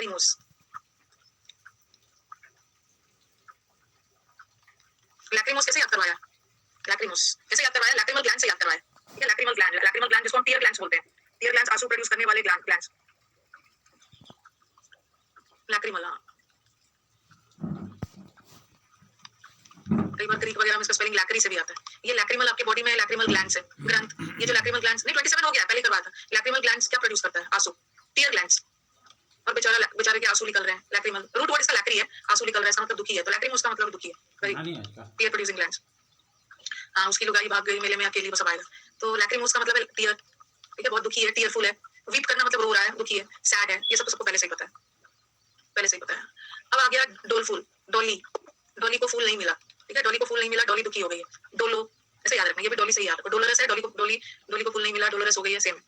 लैक्रिमोस। लैक्रिमोस कैसे याद करवाया? लैक्रिमोस कैसे याद करवाया? लैक्रिमल ग्लैंड से याद करवाया। ठीक है, लैक्रिमल ग्लैंड जिसको हम टीयर ग्लैंड्स बोलते हैं। टीयर ग्लैंड्स आंसू प्रोड्यूस करने वाले ग्लैंड्स। लैक्रिमल, हाँ। कई बार क्रीक वगैरह में इसका स्पेलिंग लैक्री से भी आता है। ये लैक्रिमल आपके बॉडी में लैक्रिमल ग्लैंड्स है, ग्रंथ। ये जो लैक्रिमल ग्लैंड्स नहीं 27 हो गया, पहले करवाया था। लैक्रिमल ग्लैंड्स क्या प्रोड्यूस करता है? आंसू, टीयर ग्लैंड्स। और बेचारे के आंसू निकल रहे हैं। लैक्रिमल रूट वर्ड इसका लैक्री है, आंसू निकल रहा है, इसका मतलब दुखी है। तो लैक्रिमोस का मतलब दुखी है। Tear producing glands. हाँ, उसकी लुगाई भाग गई मेले में अकेली, वो सब आएगा। तो लैक्रिमोस का मतलब है टीयर। ठीक है, बहुत दुखी है, टीयरफुल है। वीप करना मतलब रो रहा है, दुखी है, सैड है। ये सब तो सबको पहले से ही पता है, पहले से ही पता है। अब आ गया डोलफुल, डॉली। डॉली को फूल नहीं मिला। ठीक है, डॉली को फूल नहीं मिला, डॉली दुखी हो गई है। डोलो, ऐसे याद रखना, ये भी डॉली से ही याद रखो। डोलोरस है, डॉली को फूल नहीं मिला, डोलोरस हो गई है, सेम।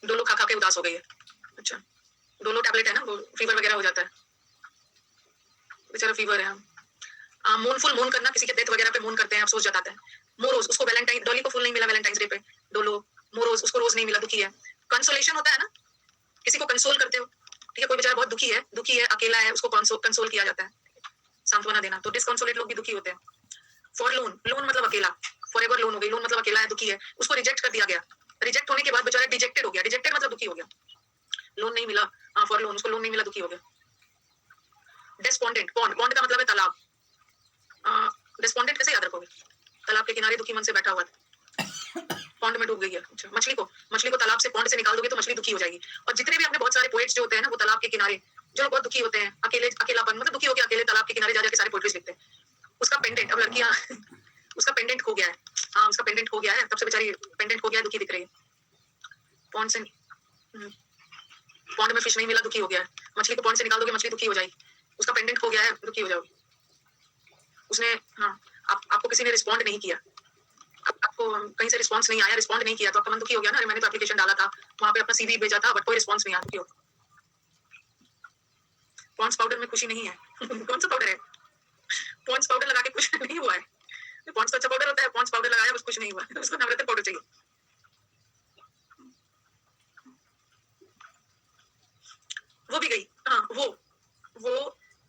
डोलो खा खा के उदास हो गई है। अच्छा, डोलो टैबलेट है ना, वो फीवर वगैरह हो जाता है, बेचारा फीवर है। मूनफुल, मून करना, किसी के डेथ वगैरह पे मून करते हैं, अफसोस जताता है। मोरोज, उसको वैलेंटाइन, डॉली को फूल नहीं मिला वैलेंटाइंस डे पे, डोलो। मोरोज, उसको रोज नहीं मिला, दुखी है। कंसोलेशन होता है ना, किसी को कंसोल करते हो। ठीक है, कोई बेचारा बहुत दुखी है, अकेला है, उसको कंसोल किया जाता है, सांत्वना देना। तो डिस्कंसोलेट लोग भी दुखी होते हैं। फॉरलोन, लोन मतलब अकेला, फॉरएवर लोन हो गई। लोन मतलब अकेला है, दुखी है, उसको रिजेक्ट कर दिया गया। रिजेक्ट होने के बाद बेचारा डिजेक्टेड हो गया। डिजेक्टेड मतलब दुखी हो गया, लोन नहीं मिला। फॉरलोन, उसको लोन नहीं मिला, दुखी हो गया। डेस्पोंडेंट, पॉन्ड का मतलब है तालाब। डिस्पोंडेंट कैसे याद रखोगे? तालाब के किनारे दुखी मन से बैठा हुआ था, पॉन्ड में डूब गई है। अच्छा, मछली को तालाब से, पॉन्ड से निकाल दोगे तो मछली दुखी हो जाएगी। और जितने भी अपने बहुत सारे पोएट्स जो होते हैं ना, वो तालाब के किनारे, जो लोग बहुत दुखी होते हैं, अकेलापन मतलब दुखी होकर अकेले तालाब के किनारे जा जाके सारे पोएट्रीज लिखते हैं। उसका पेंडेंट, अब लड़कियां उसका पेंडेंट खो गया है। हाँ, उसका पेंडेंट खो गया है, तब से बेचारी पेंडेंट खो गया है, दुखी दिख रही है। पॉन्ड से, पॉन्ड में फिश नहीं मिला, दुखी हो गया है। मछली को पॉन्ड से निकाल दोगे, मछली दुखी हो जाएगी। उसका पेंडेंट खो गया है, दुखी हो जाओगे। उसने, हाँ, आपको किसी ने रिस्पॉन्ड नहीं किया, आपको कहीं से रिस्पांस नहीं आया, रिस्पॉन्ड नहीं किया, तो आपका मन दुखी हो गया ना। अरे मैंने तो एप्लीकेशन डाला था, वहां पे अपना सीवी भेजा था, बट कोई रिस्पांस नहीं आया, दुखी हो। पॉन्ड्स पाउडर में खुशी नहीं है। कौन सा पाउडर है? पॉन्ड्स पाउडर लगा के कुछ नहीं हुआ है। पॉन्ड्स तो अच्छा पाउडर होता है, पॉन्ड्स पाउडर लगाया बस कुछ नहीं हुआ। उसको नवरत्न पाउडर चाहिए। वो भी गई, हाँ, वो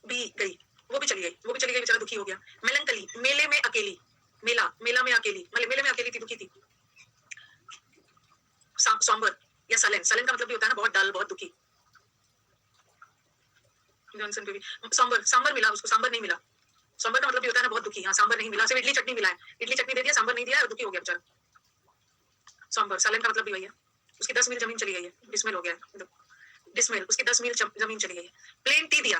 भी गई, वो भी चली गई, बेचारा दुखी हो गया। मेलंकली, मेले में अकेली, मेला में अकेली, मेले में अकेली थी, दुखी थी। सॉम्बर या सलन, सलन का मतलब भी होता है ना बहुत डल, बहुत दुखी। जॉनसन बेबी, सांबर मिला उसको, सांबर नहीं मिला। सांबर का मतलब भी होता है ना बहुत दुखी। हाँ, सांबर नहीं मिला, सिर्फ इडली चटनी मिला है, इडली चटनी दे दिया, सांबर नहीं दिया, दुखी हो गया बेचारा। सांबर, सलन का मतलब भी वही है। उसकी 10 मील जमीन चली गई है, डिसमिल हो गया है। डिसमिल, उसकी 10 मील जमीन चली गई है। प्लेन टी दिया,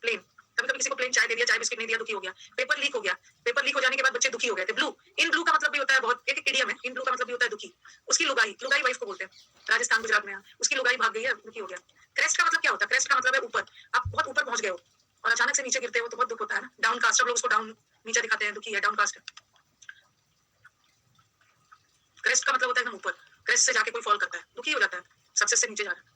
प्लेन, कभी कभी किसी को प्लेन चाय दे दिया, चाय बिस्किट नहीं दिया, दुखी हो गया। पेपर लीक हो गया, पेपर लीक हो जाने के बाद बच्चे दुखी हो गए थे। ब्लू, इन ब्लू का मतलब भी होता है बहुत, एक इडियम है, इन ब्लू का मतलब भी होता है दुखी। उसकी लुगाई वाइफ को बोलते हैं राजस्थान गुजरात में। उसकी लुगाई भाग गई है, दुखी हो गया। क्रेस्ट का मतलब क्या होता है? क्रेस्ट का मतलब है ऊपर, आप बहुत ऊपर पहुंच गए हो और अचानक से नीचे गिरते हो तो बहुत दुख होता है ना। डाउन कास्ट, सब लोग उसको डाउन, नीचे दिखाते हैं, दुखी है, डाउन कास्ट। क्रेस्ट का मतलब होता है एकदम ऊपर, क्रेस्ट से जाके कोई फॉल करता है, दुखी हो जाता है, सक्सेस से नीचे जा रहा है।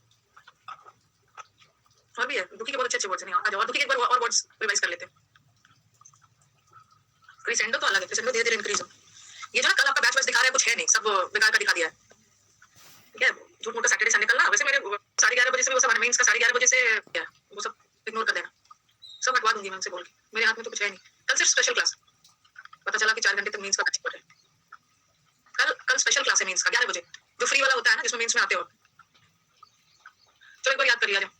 और भी है दुखी के बहुत अच्छे वर्ड्स हैं। आ जाओ, और दुखी के एक बार और वर्ड्स रिवाइज कर लेते हैं। क्रिसेंडो तो अलग है, क्रिसेंडो धीरे धीरे इंक्रीज हो। ये जो ना कल आपका बैच दिखा रहा है, कुछ है नहीं, सब बेकार का दिखा दिया है। ठीक है, झूठ मोटा सैटरडे संडे कल ना, वैसे मेरे 11:30 बजे से वो सब मेंस का 11:30 बजे से क्या, वो सब इग्नोर कर देना, सब हटवा दूंगी मैं उनसे बोल के। मेरे हाथ में तो कुछ है नहीं। कल सिर्फ स्पेशल क्लास, पता चला कि 4 घंटे तक मीन्स का कच्ची है। कल स्पेशल क्लास है मीन्स का 11 बजे, जो फ्री वाला होता है ना, जिसमें मीन्स में आते हो। चलो एक बार याद कर लिया जाए।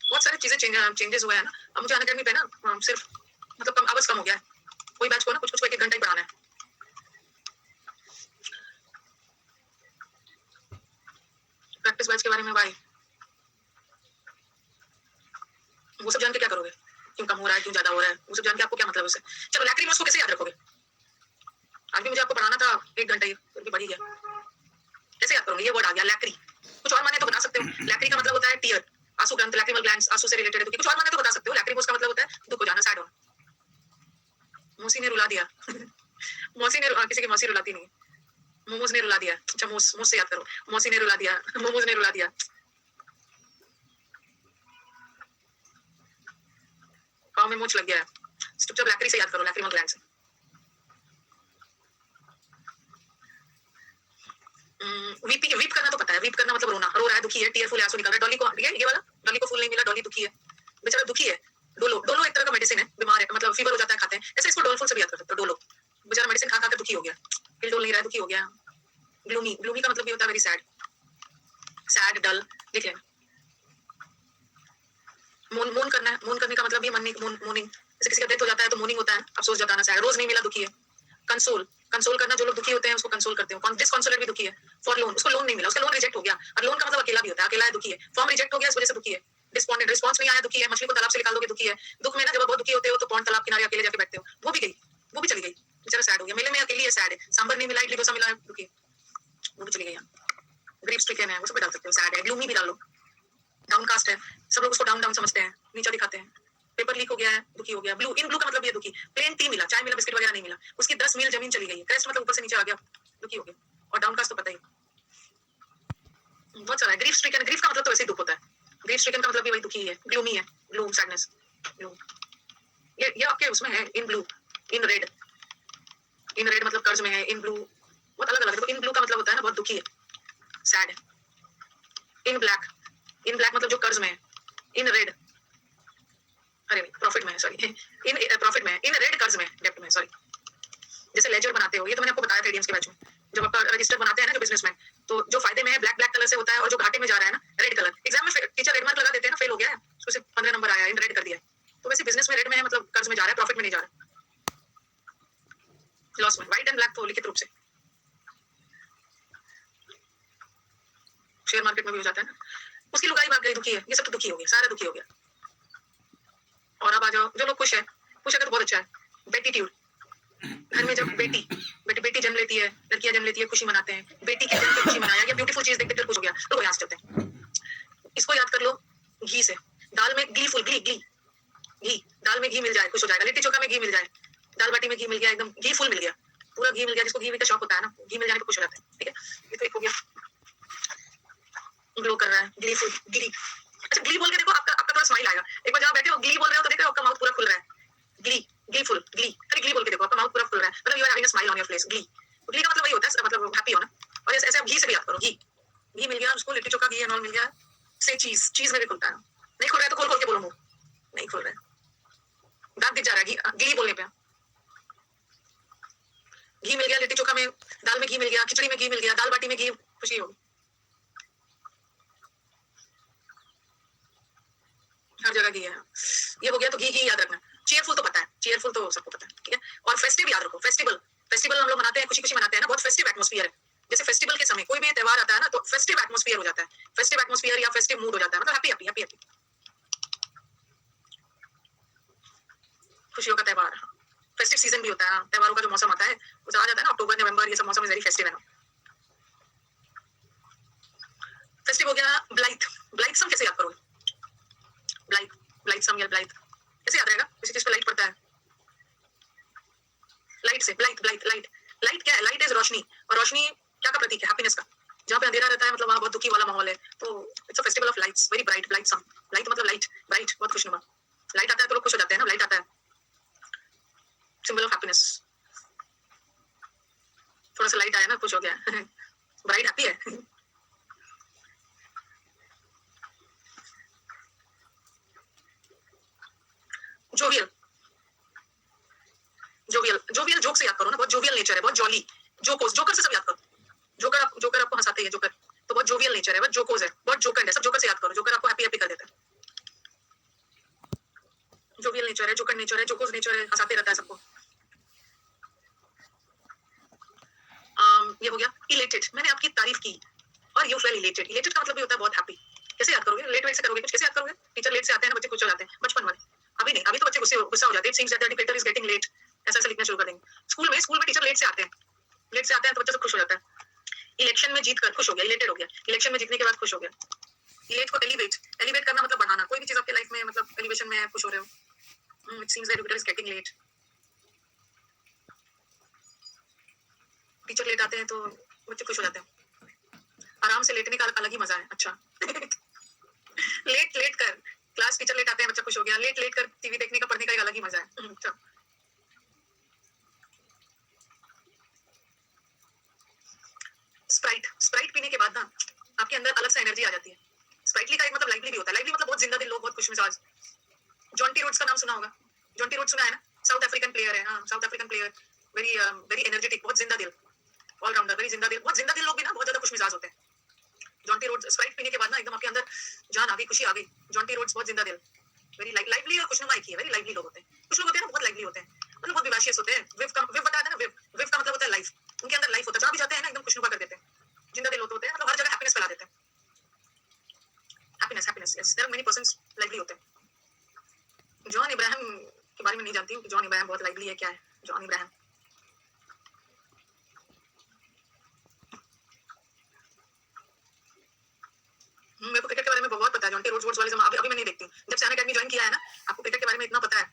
बहुत सारी चीजें चेंजेस हुए हैं ना। अब मुझे अनअकैडमी पे ना सिर्फ मतलब आवाज कम हो गया है। कोई बैच को ना कुछ एक घंटा ही पढ़ाना है। प्रैक्टिस बैच के बारे में भाई, वो सब जान के क्या करोगे? क्यों कम हो रहा है, क्यों ज्यादा हो रहा है, वो सब जान के आपको क्या मतलब उससे? चलो लैक्रिमोस को कैसे याद रखोगे? आज भी मुझे आपको पढ़ाना था 1 घंटा ही, फिर भी बढ़ ही गया। कैसे याद करोगे? ये वर्ड आ गया लैक्री। कुछ और माने तो बता सकते हो। लैक्री का मतलब होता है टीयर, आंसू ग्रंथ, लैक्रिमल ग्लैंड्स, आंसू से रिलेटेड है। कुछ और माने तो बता सकते हो। लैक्रिमोस का मतलब होता है दुख हो जाना, सैड होना। मौसी ने रुला दिया। मौसी ने, किसी की मौसी रुलाती नहीं। मोमोज ने रुला दिया। अच्छा, मोस से याद करो। मौसी ने रुला दिया, मोमोज ने रुला दिया। पाँव में मोच लग गया है, चुपचाप लैक्री से याद करो, लैक्रिमल ग्लैंड से। वीपी वीप करना तो पता है, वीप करना मतलब रोना, रो रहा है, दुखी है, टीयरफुल आंसू निकल रहा है। डॉली को ये वाला, डॉली को फूल नहीं मिला, डॉली दुखी है, बेचारा दुखी है। डोलो, डोलो एक तरह का मेडिसिन है, बीमार है मतलब फीवर हो जाता है खाते हैं, ऐसे इसको डोलफुल से भी याद कर सकते हो। डोलो बेचारा मेडिसिन खा खा के दुखी हो गया, हिल डोल नहीं रहा है, दुखी हो गया। ग्लूमी, ग्लूमी का मतलब ये होता है वेरी सैड, सैड डल, लिख लेना। मून, मून करना है, मून करने का मतलब ये मन मून, मूनिंग, जैसे किसी का डेथ हो जाता है तो मूनिंग होता है, अफसोस जताना, सैड। रोज नहीं मिला, दुखी है। कंसोल, कंसोल करना, जो लोग दुखी होते हैं उसको कंसोल करते हो। डिसकंसोलेट भी दुखी है। फॉर लोन, उसको लोन नहीं मिला, उसका लोन रिजेक्ट हो गया, और लोन का मतलब अकेला भी होता है, अकेला है, दुखी है। फॉर्म रिजेक्ट हो गया, इस वजह से दुखी है। डिस्पॉन्डेंट, रिस्पॉन्स नहीं आया, दुखी है। मछली को तालाब से निकाल दोगे, दुखी है। दुख में ना जब बहुत दुखी होते हो तो पॉन्ड तालाब किनारे अकेले जाके बैठते हो, वो भी गई, वो भी चली गई, बेचारा सैड हो गया। मेले में अकेली है, सैड है। सांबर नहीं मिला, इडली डोसा मिला, दुखी है, वो भी चली गई। ग्रीफ स्ट्रिकन है, उसको भी डाल सकते हो, सैड है। ग्लूमी भी डाल लो, डाउनकास्ट है, सब लोग उसको डाउन डाउन समझते हैं, नीचा दिखाते हैं। पेपर लीक हो गया है, दुखी हो गया। ब्लू, इन ब्लू का मतलब ये दुखी। प्लेन टी मिला, चाय मिला, बिस्किट वगैरह नहीं मिला, उसकी 10 मील जमीन चली गई है। क्रेस्ट मतलब ऊपर से नीचे आ गया, दुखी हो गया। और डाउनकास्ट तो पता ही, बहुत सारा है। ग्रीफ स्ट्रिकन, ग्रीफ का मतलब तो वैसे ही दुख होता है, ग्रीफ स्ट्रिकन का मतलब भी वही दुखी है। ग्लूमी है, ग्लूम, सैडनेस, ग्लूम। ये आपके उसमें है, in blue, in red, in red मतलब कर्ज में है, इन ब्लू बहुत अलग अलग है। तो इन ब्लू का मतलब होता है ना बहुत दुखी है, सैड है। इन ब्लैक, इन ब्लैक मतलब जो कर्ज में है। इन रेड, अरे प्रॉफिट में है, सॉरी, इन प्रॉफिट में है। इन रेड कर्ज में, डेब्ट में, सॉरी। जैसे लेजर बनाते हो, ये तो मैंने आपको बताया था एडीएम्स के बैच में, जब आपका रजिस्टर बनाते हैं ना जो बिजनेसमैन, तो जो फायदे में है ब्लैक ब्लैक कलर से होता है, और जो घाटे में जा रहा है ना रेड कलर। एग्जाम में टीचर रेड मार्क लगा देते हैं ना, फेल हो गया है, उसको सिर्फ 15 नंबर आया है, इन रेड कर दिया है। तो वैसे बिजनेस में रेड में है मतलब कर्ज में जा रहा है, प्रॉफिट में नहीं जा रहा है, लॉस में। व्हाइट एंड ब्लैक तो लिखित रूप से शेयर मार्केट में भी हो जाता है ना। उसकी लुगाई भाग गई, दुखी है, ये सब तो दुखी हो गया, सारा दुखी हो गया। और अब आ जाओ जो लोग खुश है, खुश है तो बहुत अच्छा है। बेटीट्यूड, घर में जब बेटी जन्म लेती है, लड़कियां जन्म लेती है, खुशी मनाते हैं। बेटी के जन्म पे खुशी मनाया, या ब्यूटीफुल चीज देख के दिल खुश हो गया, तो यहाँ से चलते हैं। इसको याद कर लो घी से, दाल में ग्लीफुल, ग्ली ग्ली, घी, दाल में घी मिल जाए खुश हो जाएगा। लिट्टी चोखा में घी मिल जाए, दाल बाटी में घी मिल गया, एकदम घी फुल मिल गया, पूरा घी मिल गया। जिसको घी का शौक होता है ना, घी मिल जाने पर खुश हो जाता है। ठीक है, ये तो एक हो गया, ग्लो कर रहा है, ग्लीफुल, ग्ली। अच्छा, ग्ली बोल के देखो, आपका आपका थोड़ा स्माइल आएगा। एक बार जहाँ बैठे हो ग्ली बोल रहे हो तो देखो आपका माउथ पूरा खुल रहा है। ग्ली, ग्लीफुल, ग्ली, अरे ग्ली बोल के देखो, आपका माउथ पूरा खुल रहा है, मतलब you are having a smile on your face. Glee, glee का मतलब वही होता है, मतलब हैप्पी होना। और ऐसे आप घी से भी याद करो, घी, घी मिल गया उसको, लिट्टी चोखा घी एंड ऑल मिल गया। से चीज, चीज में भी खुलता है। नहीं खुल रहा है तो खोल खोल के बोलो, मुंह नहीं खुल रहा है, दांत दिख जा रहा है, घी बोलने पे। घी मिल गया लिट्टी चोखा में, दाल में घी मिल गया, खिचड़ी में घी मिल गया, दाल बाटी में घी, खुशी होगी। हर जगह घी है। ये हो गया, तो घी घी याद रखना। चीयरफुल तो पता है, चीयरफुल तो सबको पता है, ठीक है। और फेस्टिव याद रखो, फेस्टिवल, फेस्टिवल हम लोग मनाते हैं, खुशी खुशी मनाते हैं ना, बहुत फेस्टिव एटमॉस्फेयर है। जैसे फेस्टिवल के समय कोई भी त्योहार आता है ना, तो फेस्टिव एटमॉस्फेयर हो जाता है, फेस्टिव एटमॉस्फेयर या फेस्टिव मूड हो जाता है, मतलब हैप्पी हैप्पी हैप्पी हैप्पी, खुशियों का त्योहार। फेस्टिव सीजन भी होता है, त्योहारों का जो मौसम आता है वो आ जाता है ना, अक्टूबर नवंबर, ये सब मौसम इज वेरी फेस्टिव है ना। फेस्टिव हो गया। ब्लाइथ, ब्लाइथ सम कैसे याद करोगे? ब्लाइथ, ब्लाइथ सम या ब्लाइथ कैसे याद रहेगा? किसी चीज पे लाइट पड़ता है, लाइट से, ब्लाइथ, ब्लाइथ, लाइट, लाइट क्या है? लाइट इज रोशनी, और रोशनी क्या का प्रतीक है? हैप्पीनेस का। जहाँ पे अंधेरा रहता है मतलब वहाँ बहुत दुखी वाला माहौल है, तो it's a festival of lights, very bright, blithesome. Light मतलब लाइट, ब्राइट, बहुत खुशनुमा। लाइट आता है तो लोग खुश हो जाते हैं ना, लाइट आता है, सिंबल ऑफ हैप्पीनेस। थोड़ा सा लाइट आया ना, खुश हो गया ब्राइट हैप्पी है। जोवियल, जोवियल, जोवियल जोक से याद करो ना, बहुत जोवियल नेचर है, बहुत जॉली। जोकोस, जोकर से सब याद करो। जोकर आपको हंसाते हैं, जोकर तो बहुत जोवियल नेचर है, बहुत जोकोस है, बहुत जोकर है, सब जोकर से याद करो। जोकर आपको हैप्पी हैप्पी कर देता है। जोवियल नेचर है, जोकर नेचर है, जोकोस नेचर है, हंसाते रहता है सबको। ये हो गया। इलेटेड, मैंने आपकी तारीफ की और यू फेल इलेटेड। इलेटेड का मतलब भी होता है बहुत हैप्पी। कैसे याद करोगे? लेट वेट से करोगे कुछ, कैसे याद करोगे? टीचर लेट से आते हैं ना, बच्चे खुश हो जाते हैं, बचपन वाले। अभी नहीं, अभी तो बच्चे गुस्सा हो जाते हैं। It seems that the educator is getting late, ऐसा ऐसा लिखना शुरू कर देंगे। स्कूल में टीचर लेट से आते हैं, लेट से आते हैं तो बच्चा सब खुश हो जाता है। इलेक्शन में जीत कर खुश हो गया, इलेटेड हो गया। इलेक्शन में जीतने के बाद खुश हो गया। इलेट को एलिवेट, एलिवेट करना मतलब बढ़ाना, कोई भी चीज आपके लाइफ में मतलब एलिवेशन में खुश हो रहे हो। It seems that educator is getting late, teacher late आते हैं तो बच्चे खुश हो जाते हैं। आराम से लेटने का अलग ही मजा है। अच्छा लेट लेट कर क्लास, टीचर लेट आते हैं, बच्चा खुश हो गया। लेट लेट कर टीवी देखने का, पढ़ने का एक अलग ही मजा है। अच्छा, स्प्राइट, मतलब लाइवली भी होता है। लाइवली मतलब बहुत जिंदा दिल लोग, बहुत खुशमिजाज। जॉन्टी रोड्स का नाम सुना होगा, जॉन्टी रोड्स सुना है ना, साउथ अफ्रीकन प्लेयर है, हाँ south African player, very very energetic, बहुत जिंदा दिल, ऑलराउंडर, वेरी जिंदा दिल। बहुत जिंदा दिल लोग भी ना बहुत ज्यादा खुशमिजाज होते हैं। जॉन्टी रोड्स स्प्राइट पीने के बाद ना एकदम आपके अंदर जान आ गई, खुशी आ गई। जॉन्टी रोड्स बहुत जिंदा दिल, वेरी लाइवली और खुशनुमा एक ही है, वेरी लाइवली लोग होते हैं। कुछ लोग होते हैं ना बहुत लाइवली होते हैं, मतलब बहुत विवाशियस होते हैं। विव बताया था ना, विव का मतलब होता है लाइफ, उनके अंदर लाइफ होता है, जहाँ भी जाते हैं ना एकदम खुशनुमा कर देते हैं, जिंदा दिल होते हैं, मतलब हर जगह हैप्पीनेस फैला देते हैं। Happiness happiness, yes, there are many persons lively होते हैं। जॉन इब्राहिम के बारे में नहीं जानती हूँ कि जॉन इब्राहिम बहुत लाइवली है क्या है जॉन इब्राहिम। मेरे को क्रिकेट के बारे में बहुत पता है, जॉन्टी रोड्स वाले अभी अभी मैं नहीं देखती, जब से अकेडमी ज्वाइन किया है ना, आपको क्रिकेट के बारे में इतना पता है।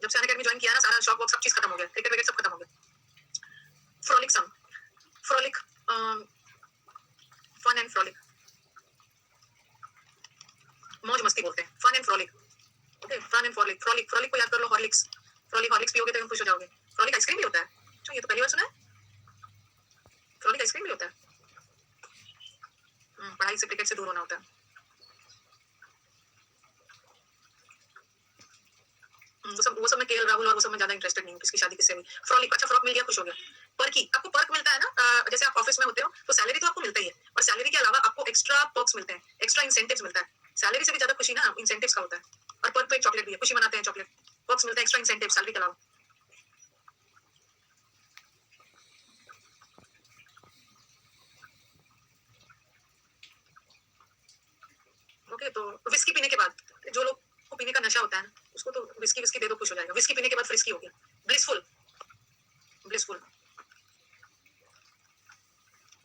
जब से अकेडमी ज्वाइन किया है ना, सारा शौक वॉक सब चीज खत्म हो गया, क्रिकेट विकेट सब खत्म हो गया। Frolicsome, frolic, fun and frolic, मौज मस्ती बोलते हैं, fun and frolic, okay, fun and frolic. Frolic, frolic को याद कर लो, हॉर्लिक्स, फ्रॉलिक, हॉर्लिक्स पियोगे तो तुम खुश हो जाओगे। फ्रॉलिक आइसक्रीम भी होता है, अच्छा ये तो पहली बार सुना है, फ्रॉलिक आइसक्रीम भी होता है। पढ़ाई से क्रिकेट से दूर होना होता है। वो सब में केएल राहुल और वो सब में ज्यादा इंटरेस्टेड नहीं हूँ, किसकी शादी किससे हुई। फ्रॉलिक, अच्छा फ्रॉक मिल गया, खुश हो गया। पर्की, आपको पर्क मिलता है ना, जैसे आप ऑफिस में होते हो तो सैलरी तो आपको मिलता ही है, और सैलरी के अलावा आपको एक्स्ट्रा पर्क्स मिलते हैं, एक्स्ट्रा इंसेंटिव्स मिलता है। सैलरी से भी ज्यादा खुशी ना इंसेंटिव्स का होता है, और पर्क तो एक चॉकलेट भी है, खुशी मनाते हैं चॉकलेट, पर्क्स मिलते हैं, एक्स्ट्रा इंसेंटिव सैलरी के अलावा। ओके, तो विस्की पीने के बाद, जो लोग को पीने का नशा होता है ना, उसको तो विस्की विस्की दे दो, खुश हो जाएगा। विस्की पीने के बाद फ्रिस्की हो गया, ब्लिसफुल, ब्लिसफुल,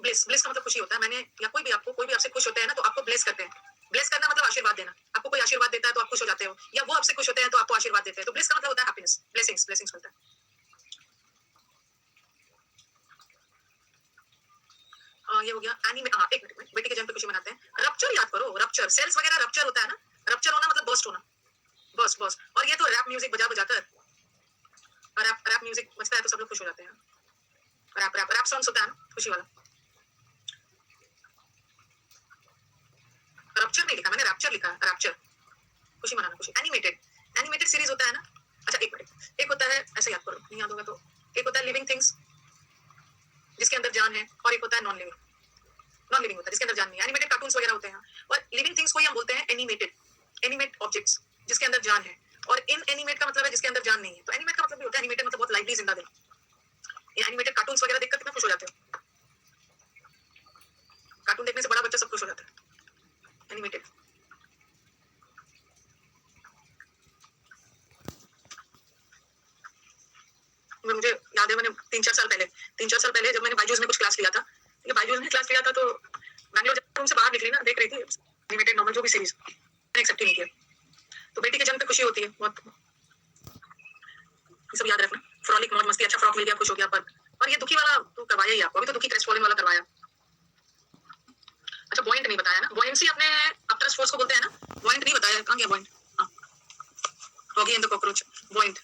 ब्लिस, ब्लिस का मतलब खुशी होता है। मैंने या कोई भी आपको, कोई भी आपसे खुश होते हैं ना तो आपको ब्लेस करते हैं। ब्लेस करना मतलब आशीर्वाद देना, आपको कोई आशीर्वाद देता है तो आप खुश हो जाते हो, या वो आपसे खुश होते हैं तो आपको आशीर्वाद देते हैं, तो ब्लिस का मतलब होता है हैप्पीनेस, ब्लेसिंग्स, ब्लेसिंग्स मिलता है। ये हो गया एनीमे, हाँ एक मिनट, बेटी के जन्म पे खुशी मनाते हैं। रप्चर याद करो, रप्चर, सेल्स वगैरह रप्चर होता है ना, रप्चर होना मतलब बर्स्ट होना, बर्स्ट बर्स्ट। और ये तो रैप म्यूजिक बजा बजाकर, रैप रैप म्यूजिक बजता है तो सब लोग खुश हो जाते हैं। रैप रैप रैप सॉन्ग्स होता है ना खुशी वाला। रप्चर नहीं लिखा मैंने, रैप्चर लिखा, रैप्चर, खुशी मनाना, खुशी। एनिमेटेड, एनिमेटेड सीरीज होता है ना, अच्छा एक मिनट, एक होता है, ऐसे याद करो, नहीं याद होगा तो, एक होता है लिविंग थिंग्स जिसके अंदर जान है, और एक होता है नॉन लिविंग, नॉन लिविंग होता है जिसके अंदर जान नहीं है। एनिमेटेड कार्टून्स वगैरह होते हैं, और लिविंग थिंग्स को ही हम बोलते हैं एनिमेटेड, एनिमेट ऑब्जेक्ट्स जिसके अंदर जान है, और इन एनिमेट का मतलब है जिसके अंदर जान नहीं है। तो एनिमेट का मतलब भी होता है, एनिमेटेड मतलब बहुत लाइवली जिंदा दिल। ये एनिमेटेड कार्टून्स वगैरह देखकर कितना खुश हो जाते हो, कार्टून देखने से बड़ा बच्चा सब खुश हो जाता है, एनिमेटेड। मुझे याद है मैंने 3-4 साल पहले जब मैंने बायजूस में कुछ क्लास लिया था, ये बायजूस में क्लास लिया था तो बैंगलोर जब रूम से बाहर निकली ना, देख रही थी एनिमेटेड नॉर्मल जो भी सीरीज, मैंने एक्सेप्ट ही नहीं किया। तो बेटी के जन्म पे खुशी होती है बहुत, ये सब याद रखना। फ्रॉलिक, मौज मस्ती, अच्छा फ्रॉक मिल गया, खुश हो गया। पर और ये दुखी वाला तो करवाया ही आपको, अभी तो दुखी क्रेस्ट फॉलिंग वाला करवाया। अच्छा बॉइंट नहीं बताया ना, बॉयंसी अपने अपट्रस फोर्स को बोलते हैं ना, बॉइंट नहीं बताया, कहाँ गया बॉइंट, हाँ doggy and the cockroach, बॉइंट,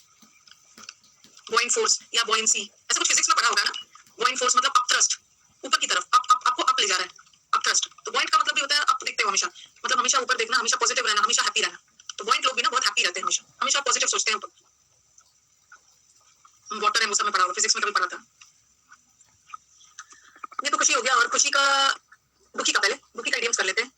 बॉइंट force या बॉयंसी, ऐसा कुछ फिजिक्स में पढ़ा होगा ना। बॉइंट फोर्स मतलब अपथ्रस्ट, ऊपर की तरफ, अप आपको अप ले जा रहा है, अपथ्रस्ट। तो बॉइंट का मतलब भी होता है अप देखते हो हमेशा, मतलब हमेशा ऊपर देखना, हमेशा पॉजिटिव रहना, हमेशा हैप्पी रहना। तो बॉइंट लोग भी ना बहुत हैप्पी रहते हैं, हमेशा हमेशा पॉजिटिव सोचते हैं। वाटर है, वो सब में पढ़ा होगा, फिजिक्स में कभी पढ़ा था। ये तो खुशी हो गया, और खुशी का, दुखी का पहले, दुखी का इडियम्स कर लेते हैं।